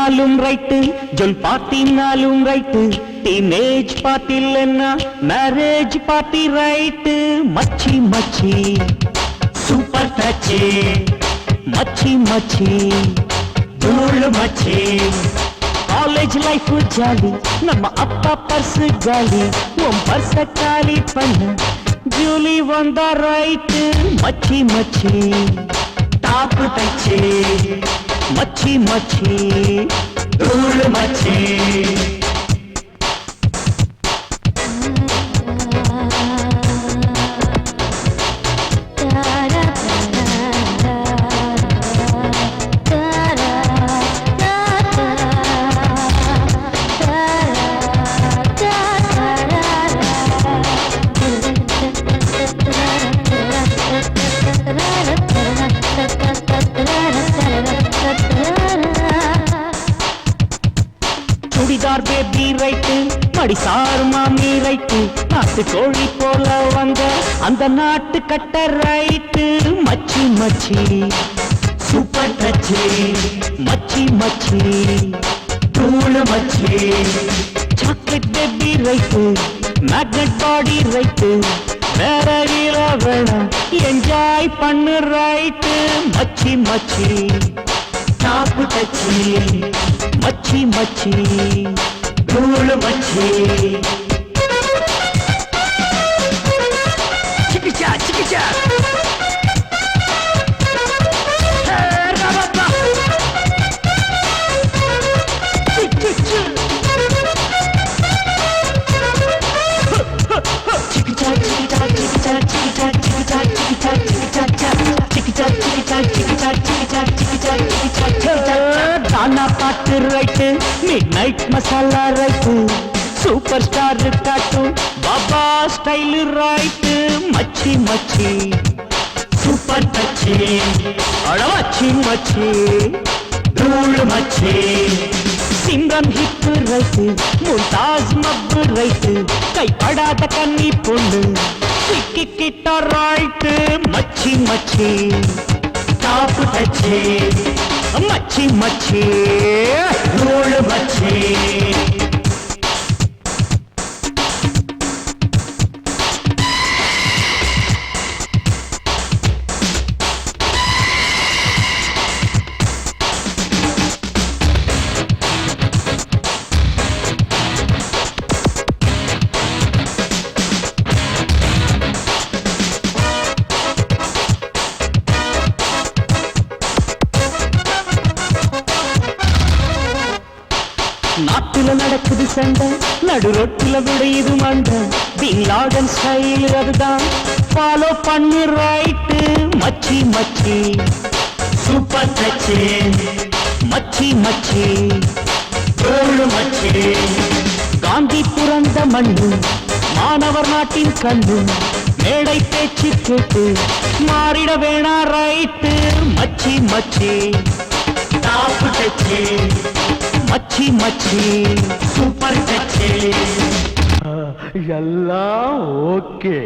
பார்ட்டினாலும் right ஜொல் பார்ட்டினாலும் right teenage party இல்லைன்னா marriage party right மச்சி மச்சி சூப்பர் டச்சு மச்சி மச்சி தூள் மச்சி காலேஜ் லைஃப் ஜாலி நம்ம அப்பா பர்சு காலி உன் பர்ச காலி பண்ண ஜூலி வந்தா ரைட்டு மச்சி மச்சி டாப் டச்சு மச்சி மச்சி தூள் மச்சி சுடிதார் பேபி ரைட்டு மடிசார் மாமி ரைட்டு நாட்டு கோழி போல வந்த அந்த நாட்டு கட்ட ரைட்டு மச்சி மச்சி சூப்பர் டச்சு மச்சி மச்சி தூள் மச்சி சாக்லேட் பேபி ரைட்டு மேக்னெட் பாடி ரைட்டு வேற வீர வேணாம் என்ஜாய் பண்ணு ரைட்டு மச்சி மச்சி டாப் டச்சு மச்சி மச்சி தூள் மச்சி சிக்கிச்சா சிக்கிச்சா தானா பாட்டு right mid night masala right super star காட்டும் பாபா ஸ்டைல் ரைட்டு மச்சி மச்சி சூப்பர் டச்சு மச்சி மச்சி தூள் மச்சி சிம்ரன் ஹிட் ரைட்டு மும்தாஸ் மப்பு ரைட்டு கைப்படாத கன்னி பொண்ணு சிக்கிக்கிட்ட ரைட்டு மச்சி மச்சி டாப் டச்சு மச்சி மச்சி தூள் மச்சி நாட்டுல நடக்குது சண்டை நடு ரொட்டில விடையுது மண்டை பின் லாடன் ஸ்டைல் அதுதான் ஃபாலோ பண்ணு ரைட்டு மச்சி மச்சி சூப்பர் டச்சு மச்சி மச்சி தூள் மச்சி காந்தி பிறந்த மண்ணு மாணவர் நாட்டின் கண்ணு மேடை பேச்சு கேட்டு மாறிட வேணா ரைட்டு மச்சி மச்சி டாப் டச்சு மச்சி மச்சி சூப்பர் டச்சு எல்லாம் ஓகே.